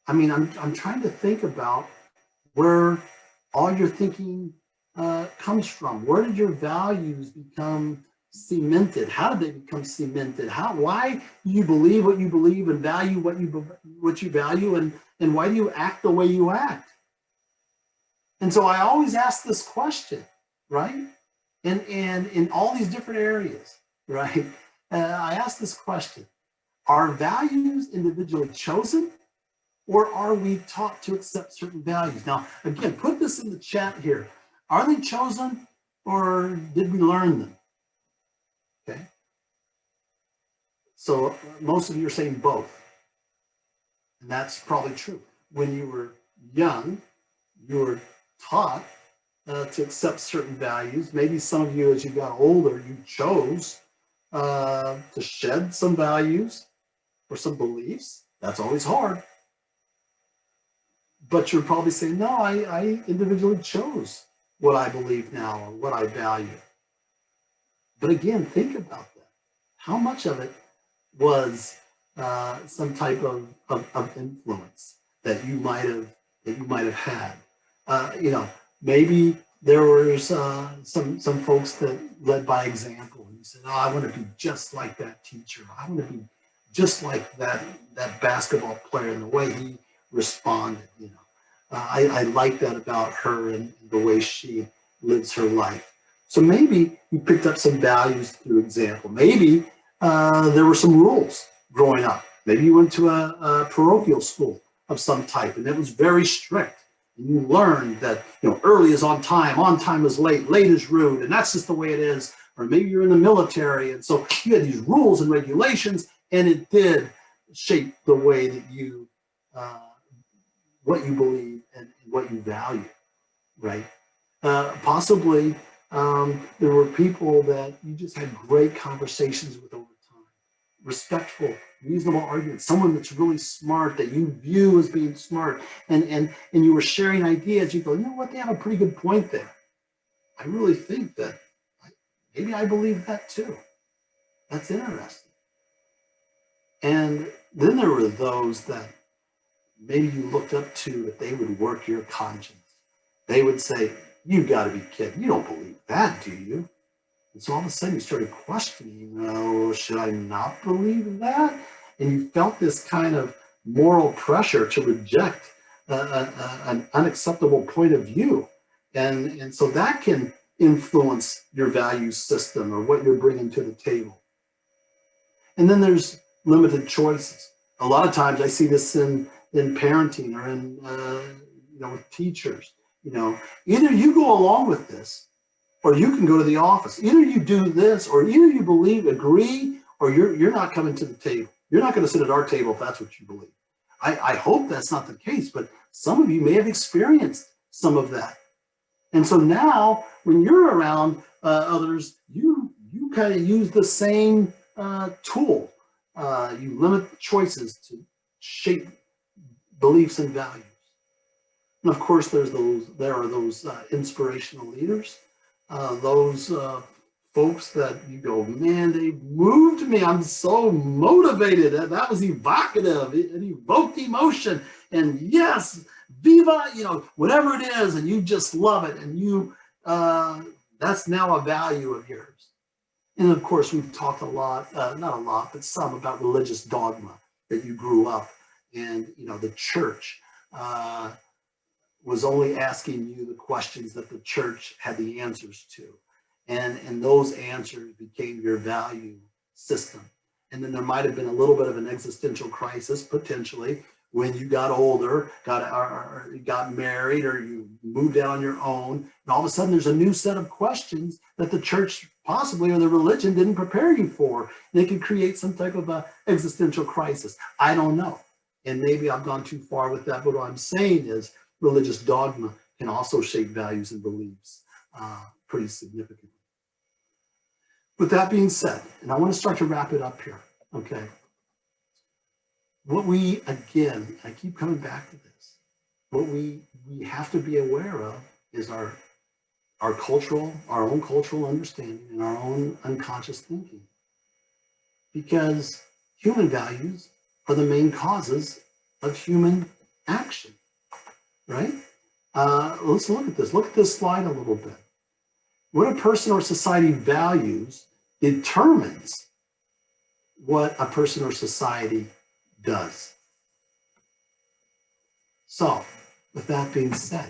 I mean, I'm trying to think about where all your thinking comes from. Where did your values become cemented? How did they become cemented? Why do you believe what you believe and value what you value, and why do you act the way you act? And so I always ask this question, right? And in all these different areas, right? I ask this question: are values individually chosen, or are we taught to accept certain values? Now, again, put this in the chat here. Are they chosen, or did we learn them? Okay. So most of you are saying both. And that's probably true. When you were young, you were taught to accept certain values. Maybe some of you, as you got older, you chose to shed some values or some beliefs. That's always hard. But you're probably saying, no, I individually chose what I believe now or what I value. But again, think about that. How much of it was some type of influence that you might have had? You know, maybe there was some folks that led by example, and you said, "Oh, I want to be just like that teacher. I want to be just like that basketball player and the way he responded." You know, I like that about her and the way she lives her life. So maybe you picked up some values through example. Maybe there were some rules growing up. Maybe you went to a parochial school of some type, and it was very strict. And you learned that, you know, early is on time is late is rude, and that's just the way it is. Or maybe you're in the military, and so you had these rules and regulations, and it did shape the way that you, what you believe and what you value, right? Possibly there were people that you just had great conversations with over time, respectful, reasonable arguments, someone that's really smart that you view as being smart, and you were sharing ideas. You go, you know what, they have a pretty good point there. I really think that maybe I believe that too. That's interesting. And then there were those that maybe you looked up to, that they would work your conscience. They would say, "You got to be kidding. You don't believe that, do you?" And so all of a sudden you started questioning, oh, should I not believe that? And you felt this kind of moral pressure to reject an unacceptable point of view. And so that can influence your value system or what you're bringing to the table. And then there's limited choices. A lot of times I see this in parenting or in, with teachers. Either you go along with this or you can go to the office. Either you do this or either you agree, or you're not coming to the table. You're not going to sit at our table if that's what you believe. I hope that's not the case, but some of you may have experienced some of that. And so now when you're around others, you kind of use the same tool. You limit the choices to shape beliefs and values. And of course, there are those inspirational leaders, those folks that you go, man, they moved me. I'm so motivated. That was evocative. It evoked emotion. And yes, viva, whatever it is, and you just love it. And that's now a value of yours. And of course, we've talked a lot, not a lot, but some about religious dogma that you grew up and, the church was only asking you the questions that the church had the answers to. And those answers became your value system. And then there might have been a little bit of an existential crisis, potentially, when you got older, got married, or you moved out on your own. And all of a sudden, there's a new set of questions that the church possibly or the religion didn't prepare you for. And it could create some type of a existential crisis. I don't know. And maybe I've gone too far with that. But what I'm saying is religious dogma can also shape values and beliefs pretty significantly. With that being said, and I want to start to wrap it up here, okay? What again, I keep coming back to this, what we have to be aware of is our own cultural understanding and our own unconscious thinking. Because human values are the main causes of human action, right? Let's look at this. Look at this slide a little bit. What a person or society values determines what a person or society does. So, with that being said,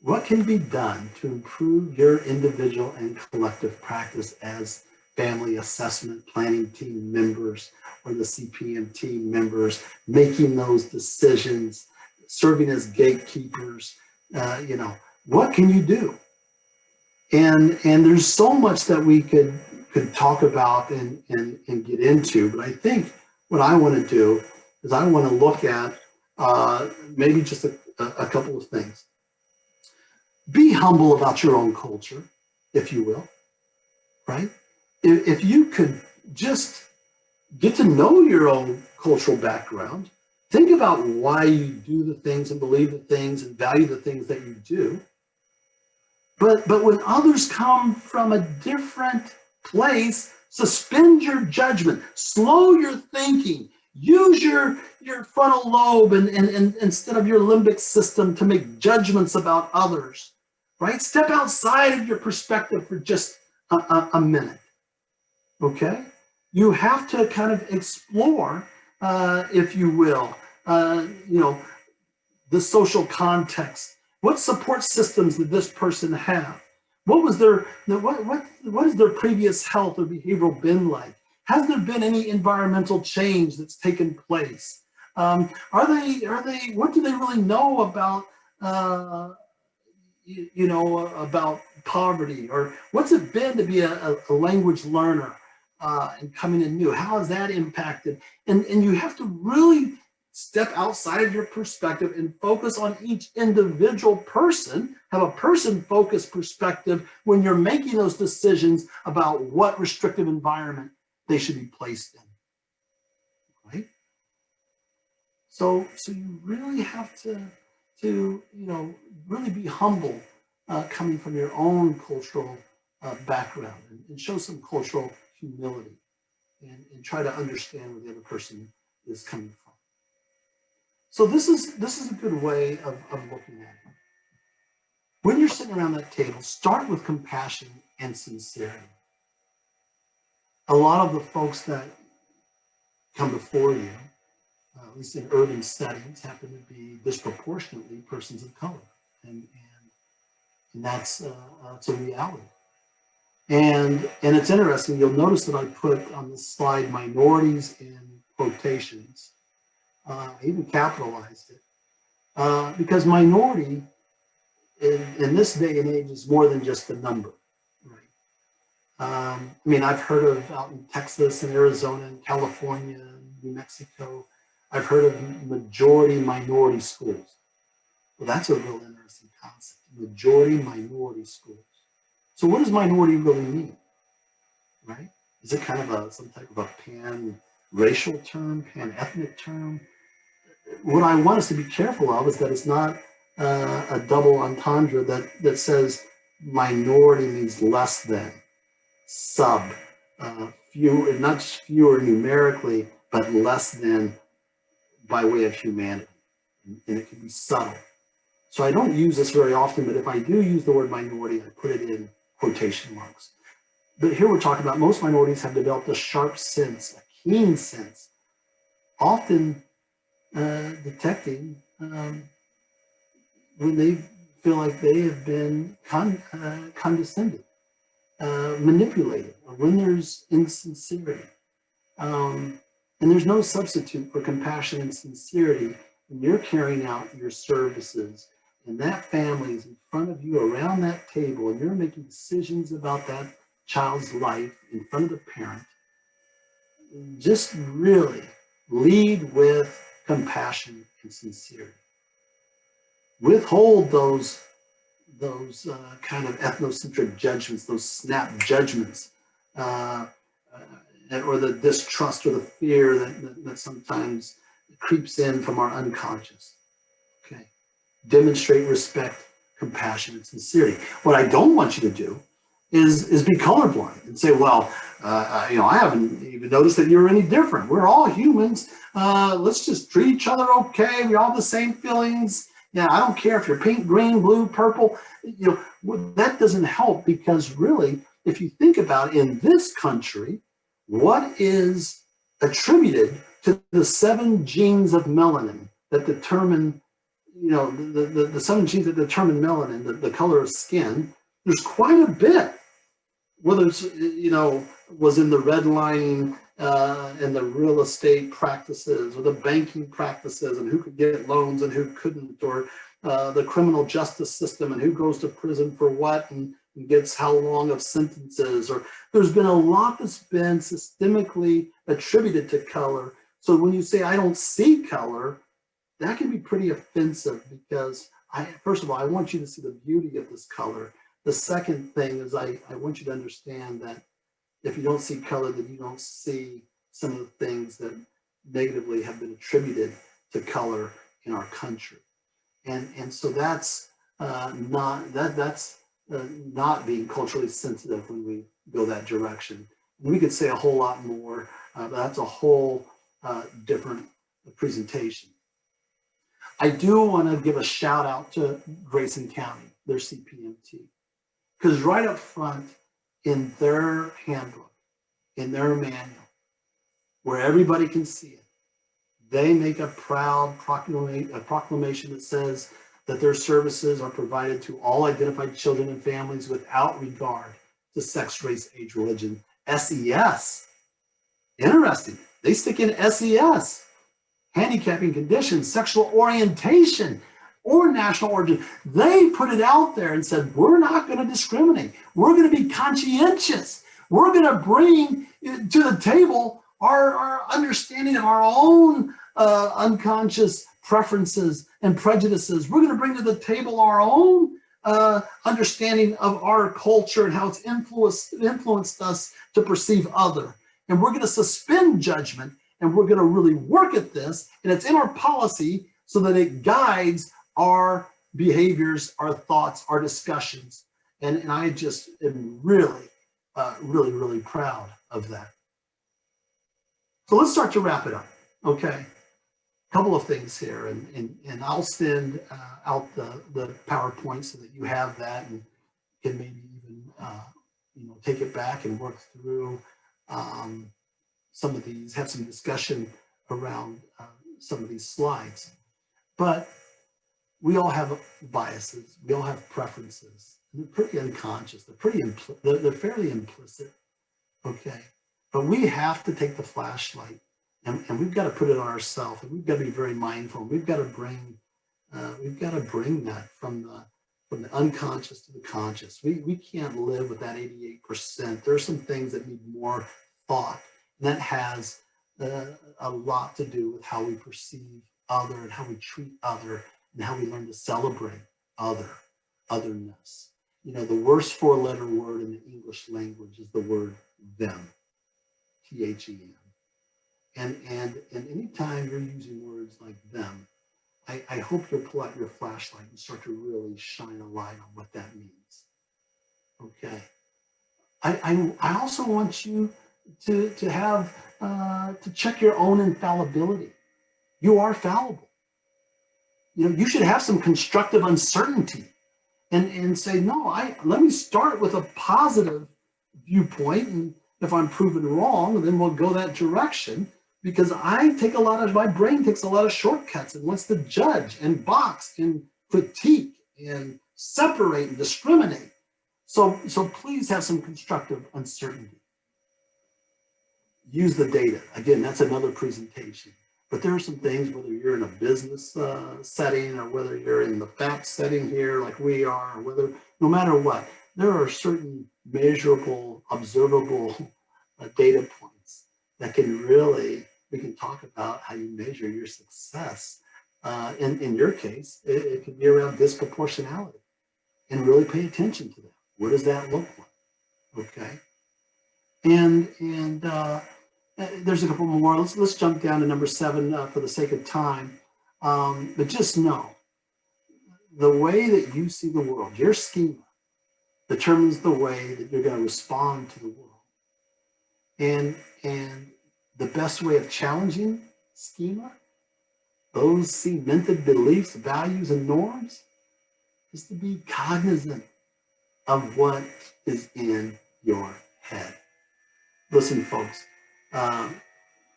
what can be done to improve your individual and collective practice as family assessment planning team members or the CPM team members, making those decisions, serving as gatekeepers? What can you do? And there's so much that we could talk about and get into, but I think what I want to do is I want to look at maybe just a couple of things. Be humble about your own culture, if you will, right? If you could just get to know your own cultural background, think about why you do the things and believe the things and value the things that you do. But when others come from a different place, suspend your judgment, slow your thinking, use your frontal lobe and instead of your limbic system to make judgments about others, right? Step outside of your perspective for just a minute, okay? You have to kind of explore, if you will, the social context. What support systems did this person have? What was what has their previous health or behavioral been like? Has there been any environmental change that's taken place? What do they really know about about poverty, or what's it been to be a language learner and coming in new? How has that impacted? And you have to really step outside of your perspective and focus on each individual person, have a person-focused perspective when you're making those decisions about what restrictive environment they should be placed in, right? So you really have to really be humble coming from your own cultural background and show some cultural humility and try to understand where the other person is coming from. So this is a good way of looking at it. When you're sitting around that table, start with compassion and sincerity. A lot of the folks that come before you, at least in urban settings, happen to be disproportionately persons of color, and that's a reality. And it's interesting, you'll notice that I put on this slide minorities in quotations. I even capitalized it because minority in this day and age is more than just a number, right? I mean, I've heard of out in Texas and Arizona and California, and New Mexico, I've heard of majority minority schools. Well, that's a real interesting concept, majority minority schools. So what does minority really mean, right? Is it kind of some type of a pan-racial term, pan-ethnic term? What I want us to be careful of is that it's not a double entendre that says minority means less than, sub, fewer, not just fewer numerically, but less than by way of humanity. And it can be subtle. So I don't use this very often, but if I do use the word minority, I put it in quotation marks. But here we're talking about most minorities have developed a sharp sense, a keen sense, often detecting when they feel like they have been condescended, manipulated, or when there's insincerity. And there's no substitute for compassion and sincerity when you're carrying out your services and that family is in front of you around that table and you're making decisions about that child's life in front of the parent. Just really lead with compassion and sincerity. Withhold those kind of ethnocentric judgments, those snap judgments, or the distrust or the fear that sometimes creeps in from our unconscious. Okay, demonstrate respect, compassion, and sincerity. What I don't want you to do is be colorblind and say, well, I haven't even noticed that you're any different. We're all humans. Let's just treat each other okay. We all have the same feelings. Yeah, I don't care if you're pink, green, blue, purple. That doesn't help because really, if you think about it, in this country, what is attributed to the 7 genes of melanin that determine, the 7 genes that determine melanin, the color of skin, there's quite a bit. Whether it's, was in the redlining and the real estate practices or the banking practices and who could get loans and who couldn't, or the criminal justice system and who goes to prison for what and gets how long of sentences, or there's been a lot that's been systemically attributed to color. So when you say, I don't see color, that can be pretty offensive because first of all, I want you to see the beauty of this color. The second thing is I want you to understand that if you don't see color, then you don't see some of the things that negatively have been attributed to color in our country. And so that's not being culturally sensitive when we go that direction. And we could say a whole lot more, but that's a whole different presentation. I do want to give a shout out to Grayson County, their CPMT, because right up front in their handbook, in their manual, where everybody can see it, they make a proud proclamation that says that their services are provided to all identified children and families without regard to sex, race, age, religion. SES. Interesting. They stick in SES. Handicapping conditions, sexual orientation, or national origin. They put it out there and said, we're not going to discriminate. We're going to be conscientious. We're going to bring to the table our understanding of our own unconscious preferences and prejudices. We're going to bring to the table our own understanding of our culture and how it's influenced us to perceive other. And we're going to suspend judgment, and we're going to really work at this, and it's in our policy so that it guides our behaviors, our thoughts, our discussions. And I just am really, really proud of that. So let's start to wrap it up, okay? A couple of things here, and I'll send out the PowerPoint so that you have that and can maybe even take it back and work through some of these, have some discussion around some of these slides. But we all have biases, we all have preferences. and they're pretty unconscious. They're they're fairly implicit. Okay. But we have to take the flashlight and we've got to put it on ourselves, and we've got to be very mindful. We've got to bring that from the unconscious to the conscious. We can't live with that 88%. There are some things that need more thought, and that has a lot to do with how we perceive other and how we treat other and how we learn to celebrate otherness. You know, the worst four-letter word in the English language is the word them, THEM. And anytime you're using words like them, I hope you'll pull out your flashlight and start to really shine a light on what that means. Okay. I also want you to have to check your own infallibility. You are fallible. You know, you should have some constructive uncertainty and say, no, let me start with a positive viewpoint, and if I'm proven wrong, then we'll go that direction, because my brain takes a lot of shortcuts and wants to judge and box and critique and separate and discriminate. So please have some constructive uncertainty. Use the data. Again, that's another presentation. But there are some things, whether you're in a business setting or whether you're in the fact setting here like we are, or no matter what, there are certain measurable, observable data points that we can talk about how you measure your success. In your case, it could be around disproportionality, and really pay attention to that. What does that look like? Okay. And there's a couple more. Let's jump down to number 7 for the sake of time. But just know, the way that you see the world, your schema, determines the way that you're going to respond to the world. And the best way of challenging schema, those cemented beliefs, values, and norms, is to be cognizant of what is in your head. Listen, folks,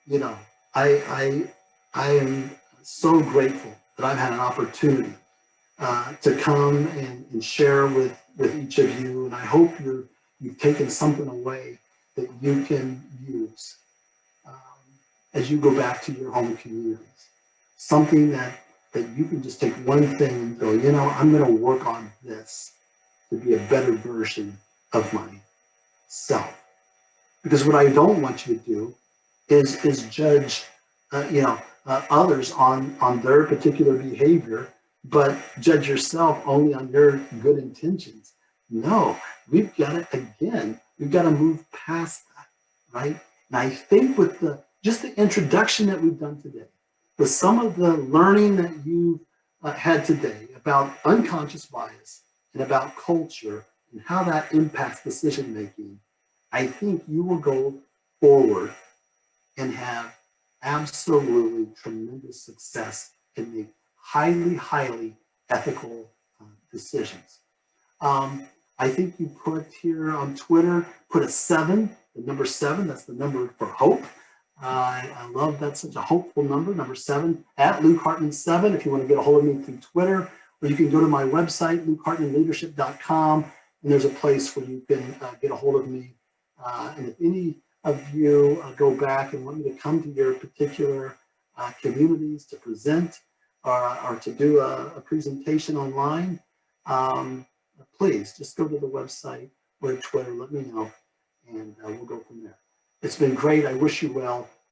you know, I am so grateful that I've had an opportunity to come and share with each of you, and I hope you've taken something away that you can use as you go back to your home communities. Something that you can just take one thing and go, you know, I'm going to work on this to be a better version of myself. Because what I don't want you to do is judge, others on their particular behavior, but judge yourself only on your good intentions. No, we've got to move past that, right? And I think with just the introduction that we've done today, with some of the learning that you've had today about unconscious bias and about culture and how that impacts decision making, I think you will go forward and have absolutely tremendous success and make highly, highly ethical decisions. I think you put here on Twitter, put a 7, the number 7, that's the number for hope. I love that's such a hopeful number 7, at Luke Hartman 7, if you want to get a hold of me through Twitter, or you can go to my website, lukehartmanleadership.com, and there's a place where you can get a hold of me. And if any of you go back and want me to come to your particular communities to present or to do a presentation online, please just go to the website or Twitter, let me know, and we'll go from there. It's been great. I wish you well.